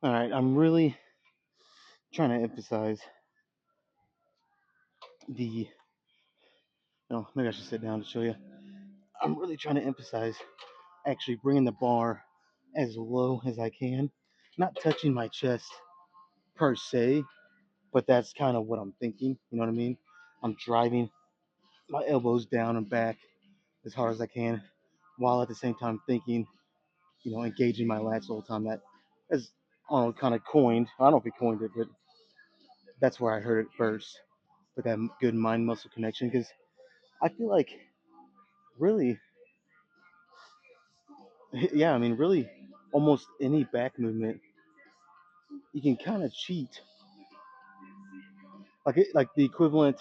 All right, I'm really trying to emphasize the. No, maybe I should sit down to show you. I'm really trying to emphasize actually bringing the bar as low as I can, not touching my chest per se, but that's kind of what I'm thinking. You know what I mean? I'm driving my elbows down and back as hard as I can, while at the same time thinking, engaging my lats the whole time. That is, I don't know, kind of coined. I don't know if he coined it, but that's where I heard it first. With that good mind muscle connection, because I feel like really, yeah, I mean, really, almost any back movement you can kind of cheat, like the equivalent.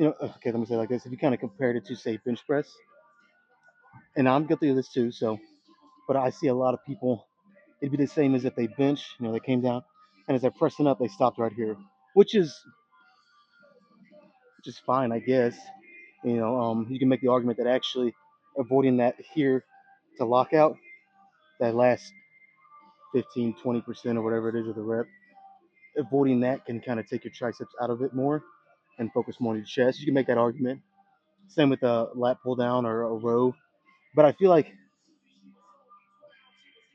Okay, let me say it like this: if you kind of compared it to say bench press, and I'm guilty of this too, so, but I see a lot of people. It'd be the same as if they bench, they came down, and as they're pressing up, they stopped right here, which is just fine, I guess. You can make the argument that actually avoiding that here to lockout, that last 15, 20% or whatever it is of the rep, avoiding that can kind of take your triceps out of it more and focus more on your chest. You can make that argument. Same with a lat pull down or a row, but I feel like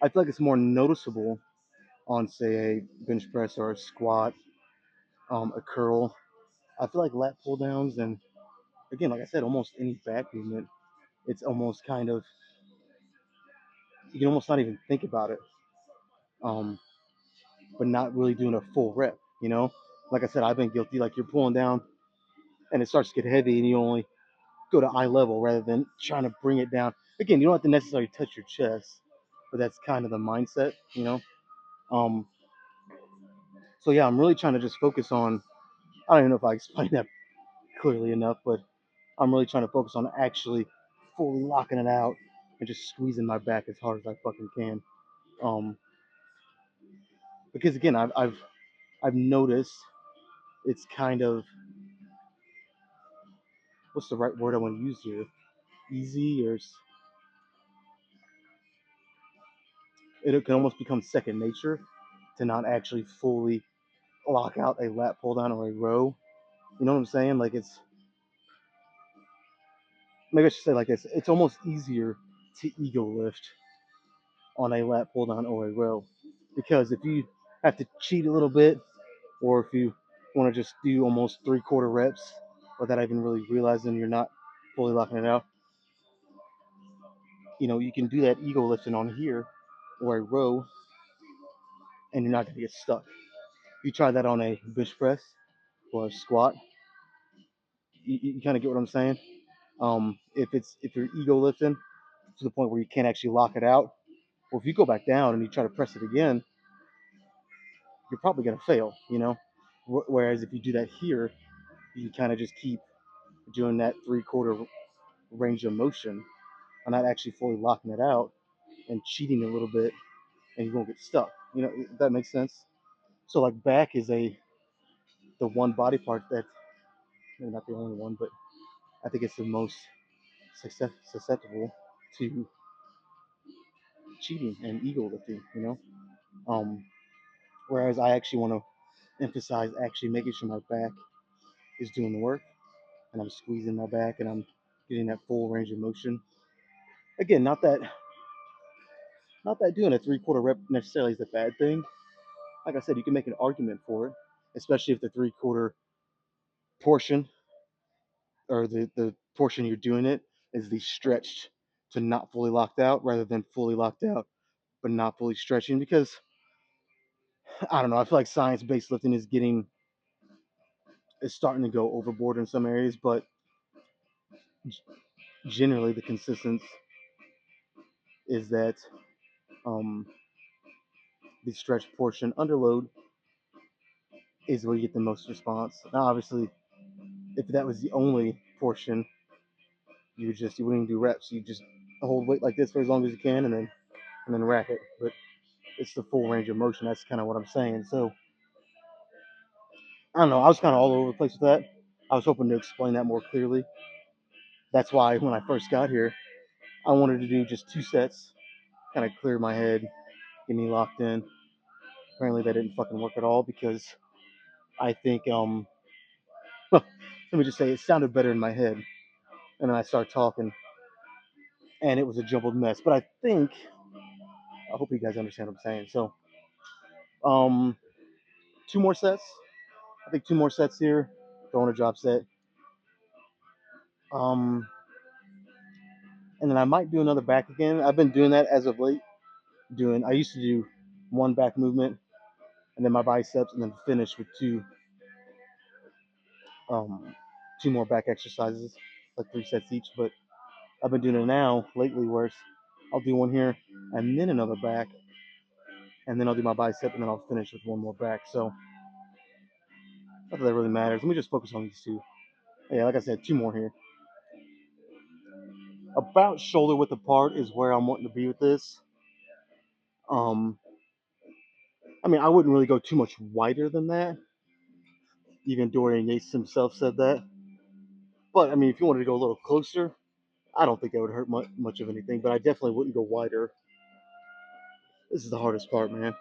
it's more noticeable on say a bench press or a squat, a curl. I feel like lat pull downs and again, like I said, almost any back movement, it's almost kind of you can almost not even think about it, um, but not really doing a full rep. Like I said, I've been guilty. Like you're pulling down and it starts to get heavy, and you only go to eye level rather than trying to bring it down. Again, you don't have to necessarily touch your chest, but that's kind of the mindset. Um, so yeah, I'm really trying to just focus on. I don't even know if I explained that clearly enough, but I'm really trying to focus on actually fully locking it out and just squeezing my back as hard as I fucking can. Um, because again, I've noticed it's kind of what's the right word I want to use here? Easy or it can almost become second nature to not actually fully lock out a lat pull down or a row. You know what I'm saying? Like it's maybe I should say like this. It's almost easier to ego lift on a lat pull down or a row because if you have to cheat a little bit or if you want to just do almost 3/4 reps without even really realizing you're not fully locking it out, you can do that ego lifting on here or a row and you're not going to get stuck. You try that on a bench press or a squat, you kind of get what I'm saying. If you're ego lifting to the point where you can't actually lock it out, or if you go back down and you try to press it again, you're probably going to fail. Whereas if you do that here, you can kind of just keep doing that 3/4 range of motion and not actually fully locking it out and cheating a little bit, and you won't get stuck. If that makes sense. So like back is the one body part that maybe not the only one, but I think it's the most susceptible to cheating and ego lifting. Um, Whereas I actually want to emphasize actually making sure my back is doing the work and I'm squeezing my back and I'm getting that full range of motion. Again, not that doing a 3/4 rep necessarily is a bad thing. Like I said, you can make an argument for it, especially if the 3/4 portion or the portion you're doing it is the stretched to not fully locked out rather than fully locked out but not fully stretching because I don't know, I feel like science based lifting is starting to go overboard in some areas, but generally the consensus is that um, the stretch portion under load is where you get the most response. Now, obviously, if that was the only portion, you wouldn't even do reps. You just hold weight like this for as long as you can, and then rack it. But it's the full range of motion. That's kind of what I'm saying. So I don't know. I was kind of all over the place with that. I was hoping to explain that more clearly. That's why when I first got here, I wanted to do just 2 sets, kind of clear my head, get me locked in. Apparently that didn't fucking work at all because I think let me just say it sounded better in my head, and then I started talking, and it was a jumbled mess. But I hope you guys understand what I'm saying. So um, two more sets. I think two more sets here. Throwing a drop set. Um, and then I might do another back again. I've been doing that as of late. I used to do one back movement and then my biceps, and then finish with um, two more back exercises, like three sets each. But I've been doing it now lately, where I'll do one here and then another back, and then I'll do my bicep, and then I'll finish with one more back. So not that that really matters. Let me just focus on these two. Yeah, like I said, two more here. About shoulder width apart is where I'm wanting to be with this. Um, I mean, I wouldn't really go too much wider than that. Even Dorian Yates himself said that. But I mean, if you wanted to go a little closer, I don't think that would hurt much of anything. But I definitely wouldn't go wider. This is the hardest part, man.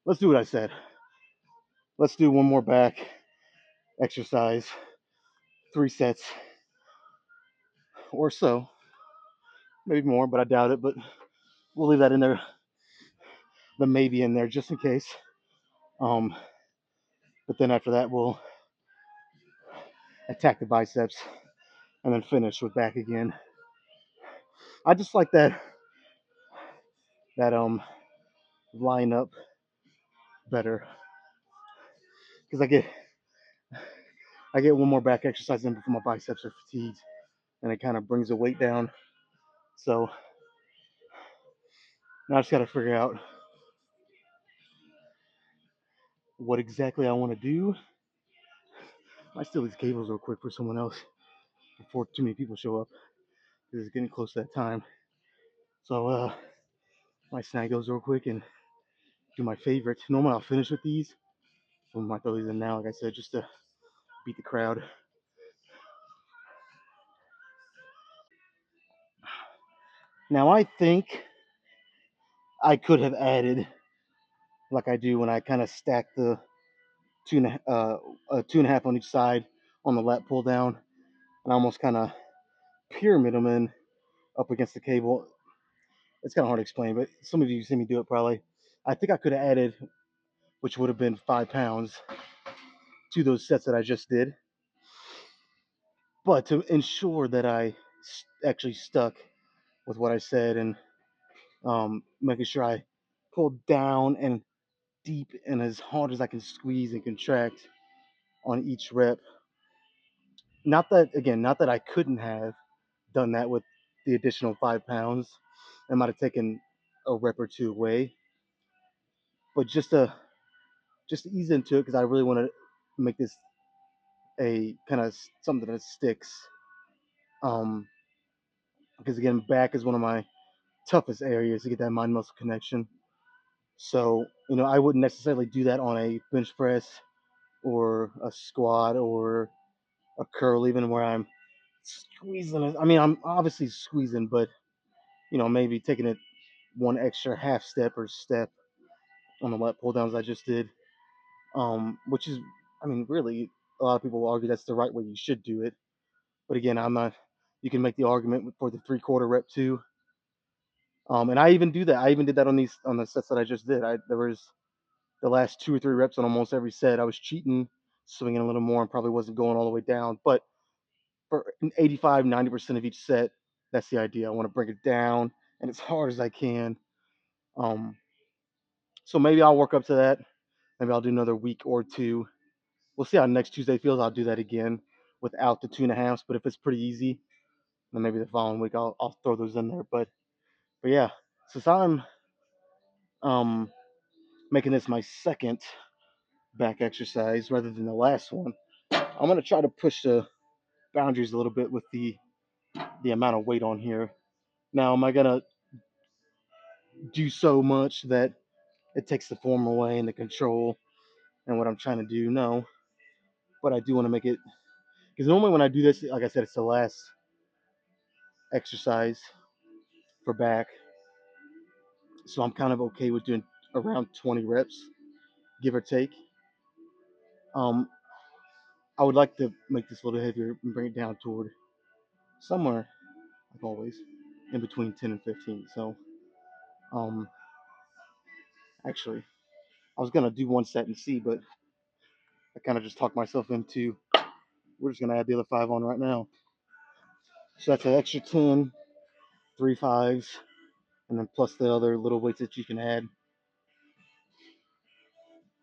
Let's do what I said. Let's do one more back exercise, three sets or so, maybe more, but I doubt it. But we'll leave that in there, the maybe in there, just in case. Um, but then after that, we'll attack the biceps and then finish with back again. I just like that line up better because I get one more back exercise in before my biceps are fatigued, and it kind of brings the weight down. So now I just got to figure out what exactly I want to do. I steal these cables real quick for someone else before too many people show up because it's getting close to that time. So I snag those real quick and do my favorite. Normally I'll finish with these. So I might throw these in now, like I said, just to beat the crowd. Now I think I could have added, like I do when I kind of stack the two and a half on each side on the lat pull down, and I almost kind of pyramid them in up against the cable. It's kind of hard to explain, but some of you see me do it probably. I think I could have added, which would have been 5 pounds, to those sets that I just did. But to ensure that I actually stuck with what I said and making sure I pulled down and deep and as hard as I can squeeze and contract on each rep. Not that, again, not that I couldn't have done that with the additional 5 pounds. I might have taken a rep or two away, but just to ease into it because I really want to make this a kind of something that sticks. Um, because again, back is one of my toughest areas to get that mind muscle connection. So I wouldn't necessarily do that on a bench press or a squat or a curl, even where I'm squeezing it. I mean, I'm obviously squeezing, but maybe taking it one extra half step or step on the lat pull downs I just did. Which is, I mean, really, a lot of people will argue that's the right way you should do it. But again, I'm not. You can make the argument for the 3/4 rep too. And I even do that. I even did that on the sets that I just did. There was the last 2 or 3 reps on almost every set. I was cheating, swinging a little more, and probably wasn't going all the way down. But for 85, 90% of each set, that's the idea. I want to bring it down and as hard as I can. Um, so maybe I'll work up to that. Maybe I'll do another week or two. We'll see how next Tuesday feels. I'll do that again without the 2.5s. But if it's pretty easy, then maybe the following week I'll throw those in there. But yeah, since I'm um making this my second back exercise rather than the last one, I'm gonna try to push the boundaries a little bit with the amount of weight on here. Now, am I gonna do so much that it takes the form away and the control and what I'm trying to do? No, but I do want to make it because normally when I do this, like I said, it's the last exercise for back, so I'm kind of okay with doing around 20 reps, give or take. Um, I would like to make this a little heavier and bring it down toward somewhere, like always, in between 10 and 15. So, um, actually, I was gonna do one set and see, but I kind of just talked myself into. We're just gonna add the other 5 on right now. So that's an extra 10, 3 5s, and then plus the other little weights that you can add.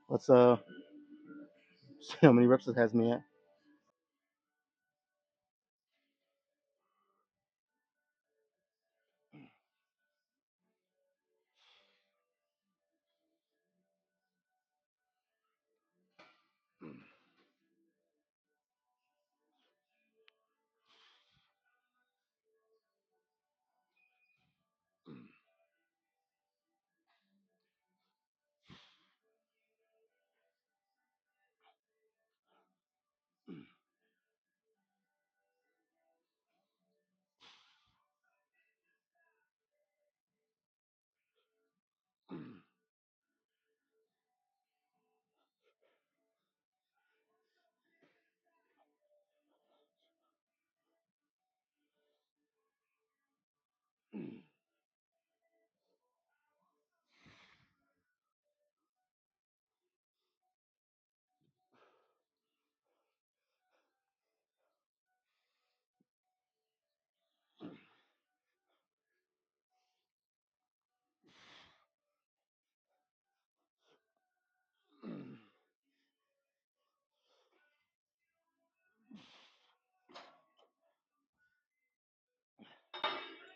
Let's see how many reps it has me at.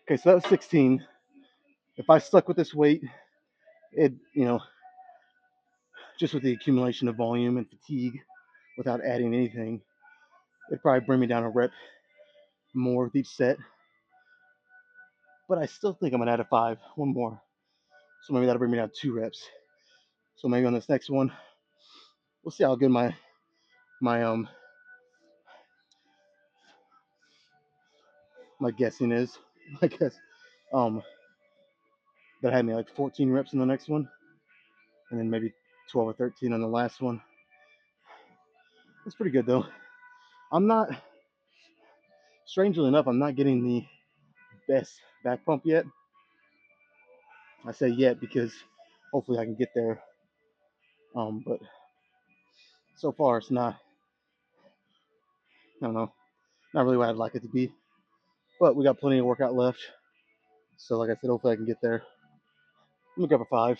Okay, so that was 16. If I stuck with this weight, it just with the accumulation of volume and fatigue without adding anything, it'd probably bring me down a rep more with each set. But I still think I'm gonna add a 5, one more. So maybe that'll bring me down 2 reps. So maybe on this next one, we'll see how good my my guessing is. I guess that had me like 14 reps in the next one, and then maybe 12 or 13 on the last one. That's pretty good though. I'm not, strangely enough, I'm not getting the best back pump yet. I say yet because hopefully I can get there. But so far it's not. I don't know, not really what I'd like it to be. But we got plenty of workout left. So like I said, hopefully I can get there. I'm gonna grab a 5.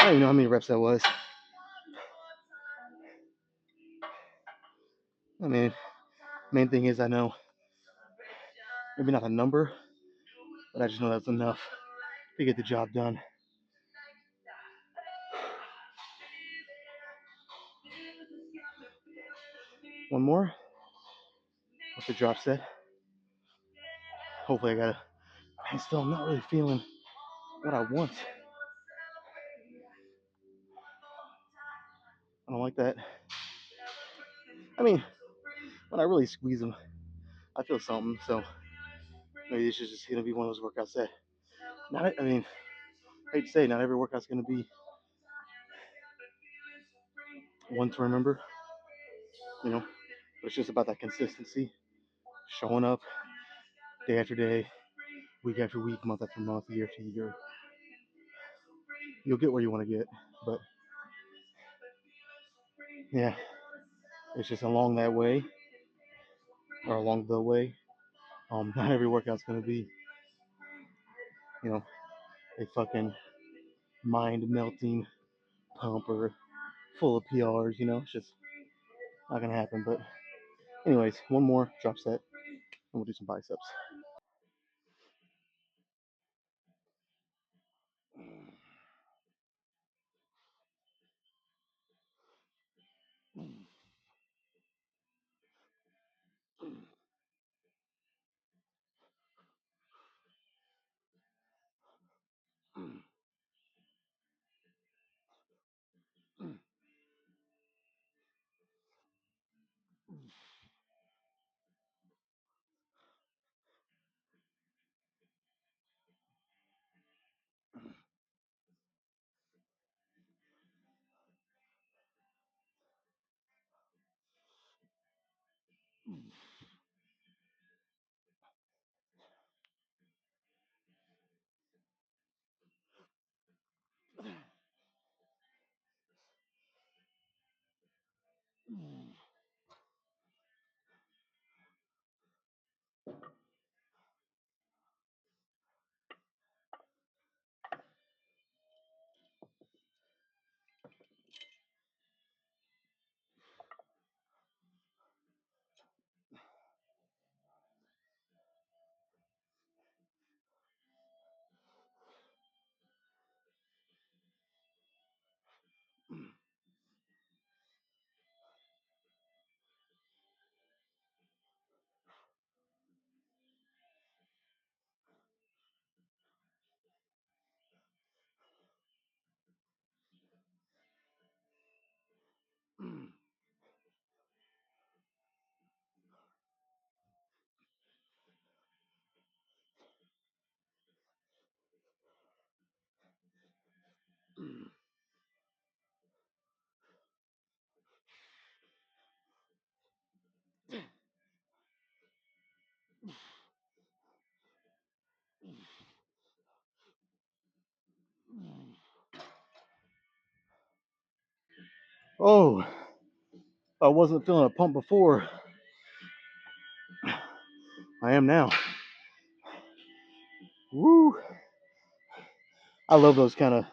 I don't even know how many reps that was. I mean, main thing is I know maybe not a number, but I just know that's enough to get the job done. One more with the drop set. Hopefully I got it. I'm still not really feeling what I want. I don't like that. I mean, when I really squeeze them, I feel something. So maybe this is just gonna be one of those workouts that not. I mean, I hate to say, not every workout's gonna be one to remember. You know, but it's just about that consistency, showing up day after day, week after week, month after month, year after year. You'll get where you want to get, but yeah, it's just along that way or along the way. Not every workout's gonna be, you know, a fucking mind melting pump or full of PRs. You know, it's just not gonna happen. But anyways, one more drop set, and we'll do some biceps. Oh, I wasn't feeling a pump before. I am now. Woo! I love those kind of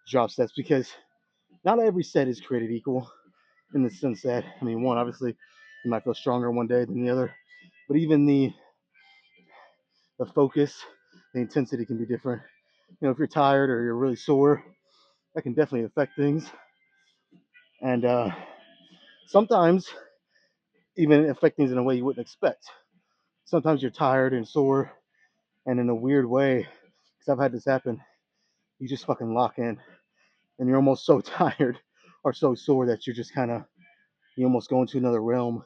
drop sets because not every set is created equal in the sense that, I mean, one, obviously, you might feel stronger one day than the other, but even the focus, the intensity can be different. You know, if you're tired or you're really sore, that can definitely affect things. And sometimes even affect things in a way you wouldn't expect. Sometimes you're tired and sore, and in a weird way, because I've had this happen, you just fucking lock in, and you're almost so tired or so sore that you're just kind of, you almost go into another realm.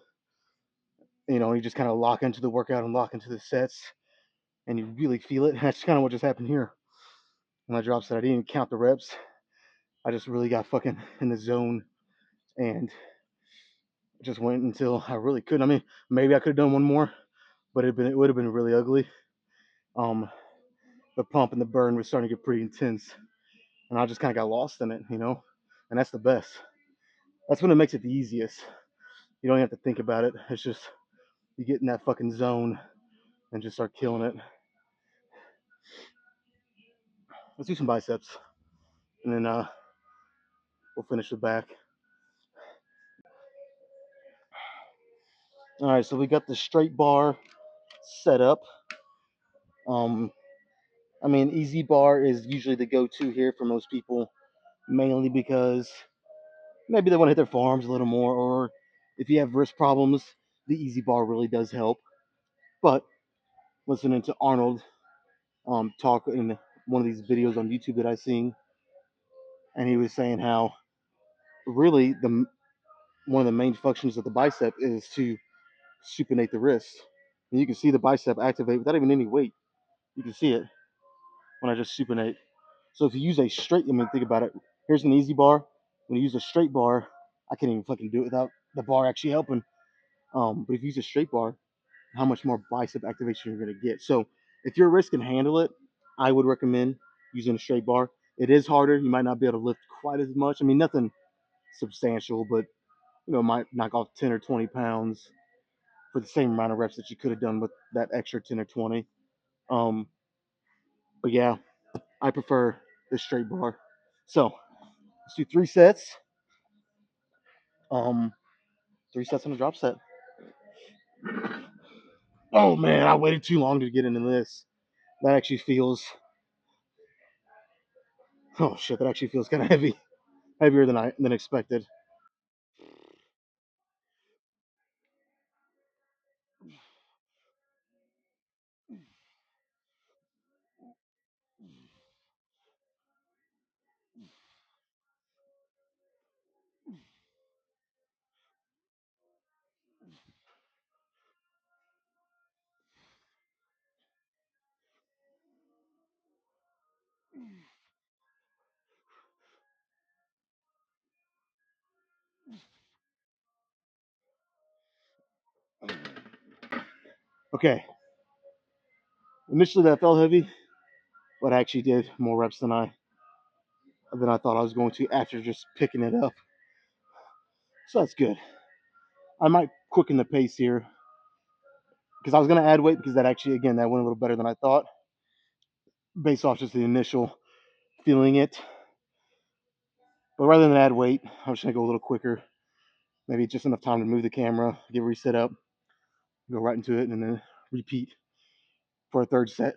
You know, you just kind of lock into the workout and lock into the sets, and you really feel it. And that's kind of what just happened here. When I dropped set, I didn't even count the reps. I just really got fucking in the zone and just went until I really couldn't. I mean, maybe I could have done one more, but it would have been really ugly. Um, the pump and the burn was starting to get pretty intense, and I just kind of got lost in it, you know. And that's the best. That's when it makes it the easiest. You don't have to think about it. It's just you get in that fucking zone and just start killing it. Let's do some biceps, and then we'll finish the back. All right, so we got the straight bar set up. Um, I mean, easy bar is usually the go-to here for most people, mainly because maybe they want to hit their forearms a little more, or if you have wrist problems, the easy bar really does help. But listening to Arnold talk in one of these videos on YouTube that I seen, and he was saying how really the one of the main functions of the bicep is to supinate the wrist. And you can see the bicep activate without even any weight. You can see it when I just supinate. So if you use a straight, I mean, think about it. Here's an easy bar. When you use a straight bar, I can't even fucking do it without the bar actually helping. But if you use a straight bar, how much more bicep activation you're gonna get. So if your wrist can handle it, I would recommend using a straight bar. It is harder. You might not be able to lift quite as much. I mean, nothing substantial, but you know, might knock off 10 or 20 pounds for the same amount of reps that you could have done with that extra 10 or 20. Um, but yeah, I prefer the straight bar. So let's do 3 sets. Um, 3 sets on a drop set. Oh man, I waited too long to get into this. That actually feels. Oh shit, that actually feels kind of heavy, heavier than expected. Okay, initially that felt heavy, but I actually did more reps than I thought I was going to after just picking it up. So that's good. I might quicken the pace here because I was going to add weight because that actually, again, that went a little better than I thought based off just the initial feeling it. But rather than add weight, I'm just going to go a little quicker. Maybe just enough time to move the camera, get reset up, go right into it, and then repeat for a third set.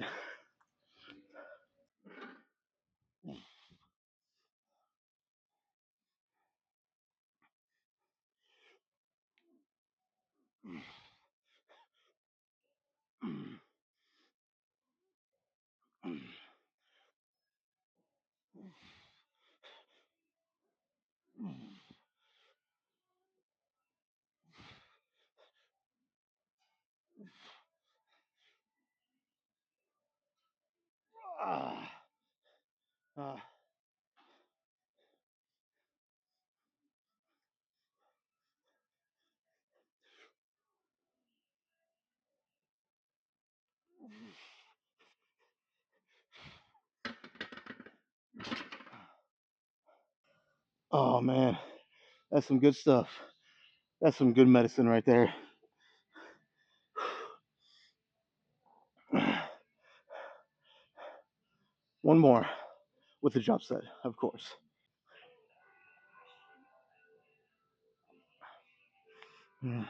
Oh man, that's some good stuff. That's some good medicine right there. One more with the drop set, of course. Mm.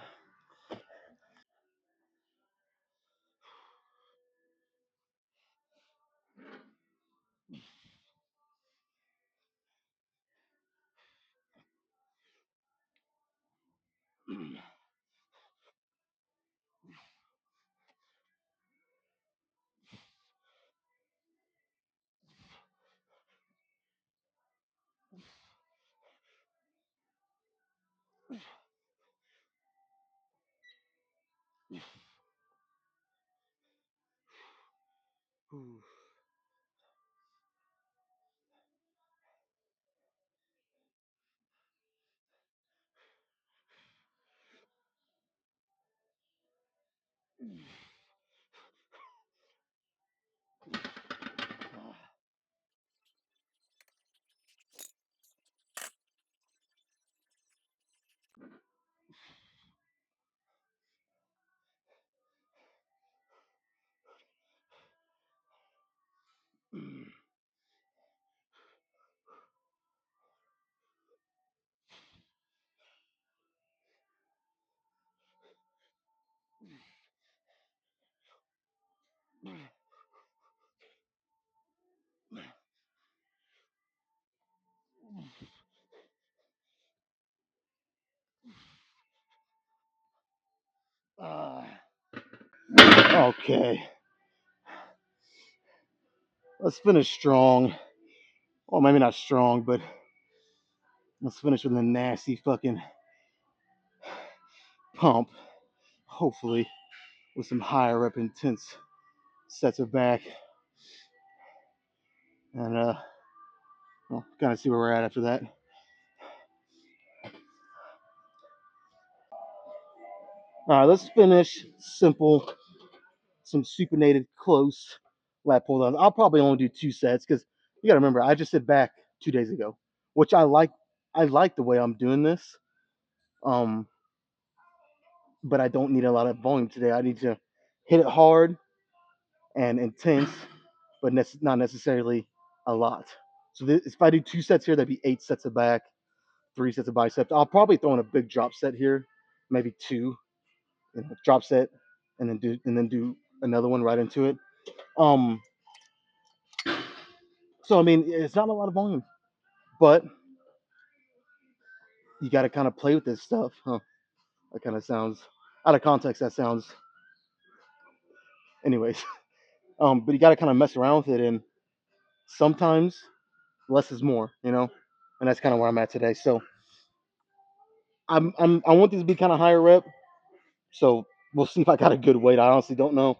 Okay, let's finish strong. Well, maybe not strong, but let's finish with a nasty fucking pump. Hopefully, with some higher rep intense sets of back, and well, kind of see where we're at after that. All right, let's finish simple, some supinated close lat pull downs. I'll probably only do 2 sets because you got to remember I just did back 2 days ago, which I like. I like the way I'm doing this, um, but I don't need a lot of volume today. I need to hit it hard and intense, but not necessarily a lot. So if I do 2 sets here, that'd be 8 sets of back, 3 sets of biceps. I'll probably throw in a big drop set here, maybe two, drop set, and then do another one right into it. Um, so I mean, it's not a lot of volume, but you got to kind of play with this stuff. Huh? That kind of sounds out of context. That sounds, anyways. But you got to kind of mess around with it, and sometimes less is more, and that's kind of where I'm at today. So I want these to be kind of higher rep. So we'll see if I got a good weight. I honestly don't know.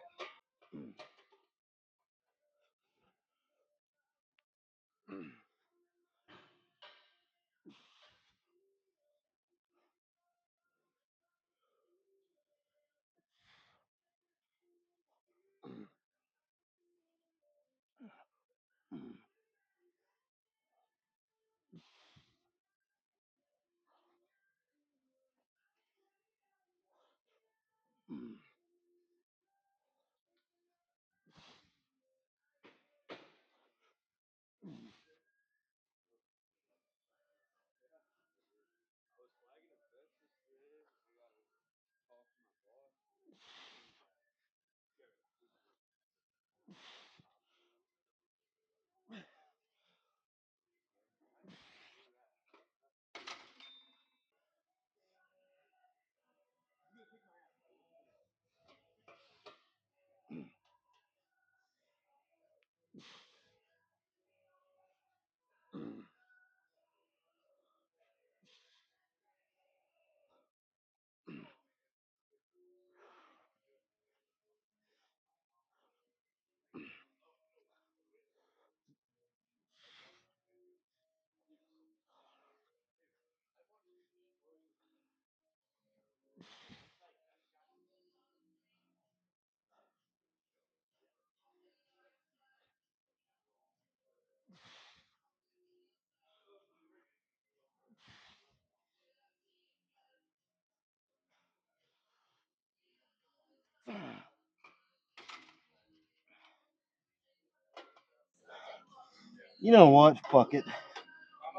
You know what? Fuck it.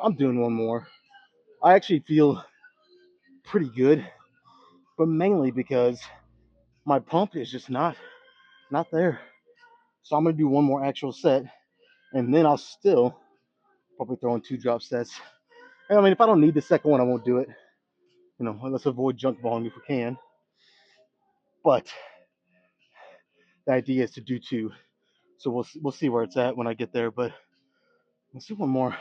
I'm doing one more. I actually feel pretty good, but mainly because my pump is just not there. So I'm gonna do one more actual set, and then I'll still probably throw in two drop sets. And I mean, if I don't need the second one, I won't do it. You know, let's avoid junk volume if we can. But the idea is to do two. So we'll see where it's at when I get there. But let's do one more.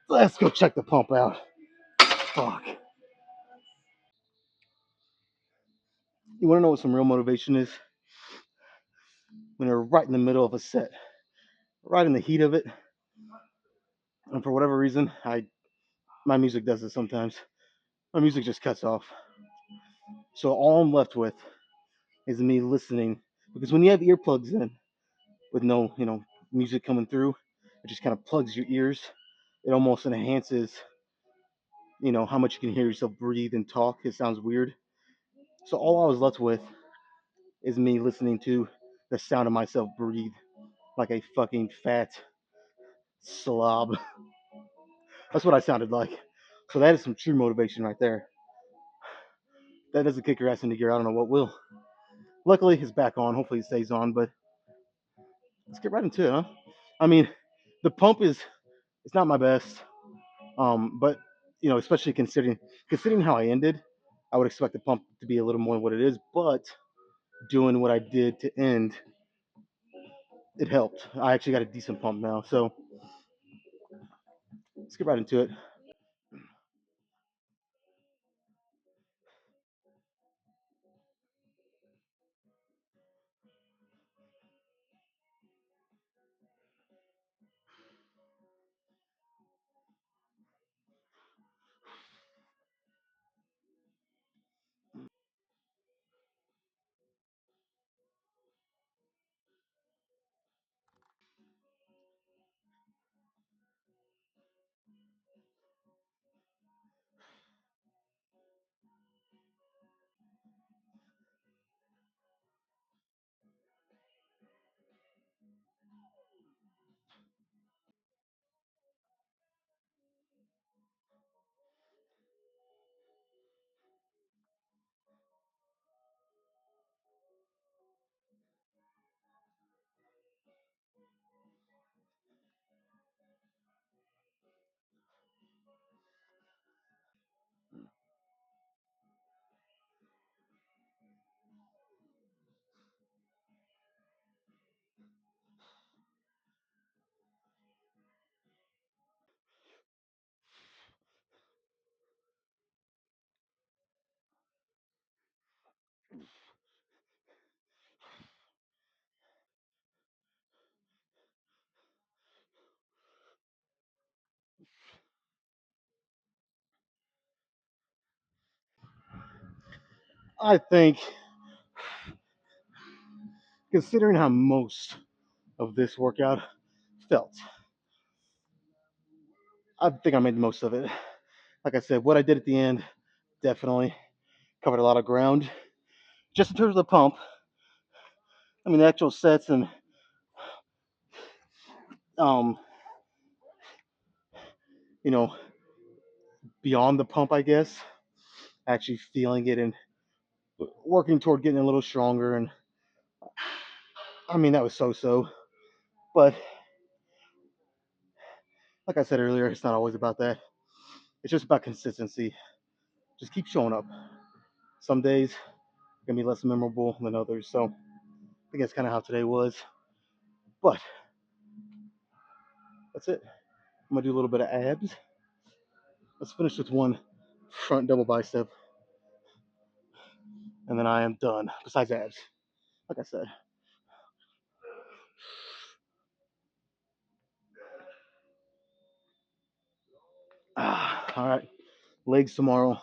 Let's go check the pump out. Fuck. You want to know what some real motivation is? When you're right in the middle of a set, right in the heat of it, and for whatever reason, my music does this sometimes. My music just cuts off. So all I'm left with is me listening. Because when you have earplugs in with no, music coming through, it just kind of plugs your ears. It almost enhances, how much you can hear yourself breathe and talk. It sounds weird. So all I was left with is me listening to the sound of myself breathe like a fucking fat slob. That's what I sounded like. So that is some true motivation right there. That doesn't kick your ass into gear. I don't know what will. Luckily, it's back on. Hopefully, it stays on. But let's get right into it, huh? I mean, the pump is it's not my best, but especially considering how I ended, I would expect the pump to be a little more than what it is. But doing what I did to end, it helped. I actually got a decent pump now. So let's get right into it. I think, considering how most of this workout felt, I think I made the most of it. Like I said, what I did at the end definitely covered a lot of ground. Just in terms of the pump, I mean, the actual sets and um, you know, beyond the pump, I guess, actually feeling it and working toward getting a little stronger. And I mean, that was so. But like I said earlier, it's not always about that. It's just about consistency. Just keep showing up. Some days gonna be less memorable than others. So I think that's kind of how today was. But that's it. I'm gonna do a little bit of abs. Let's finish with one front double bicep, and then I am done. Besides abs, like I said. All right, legs tomorrow.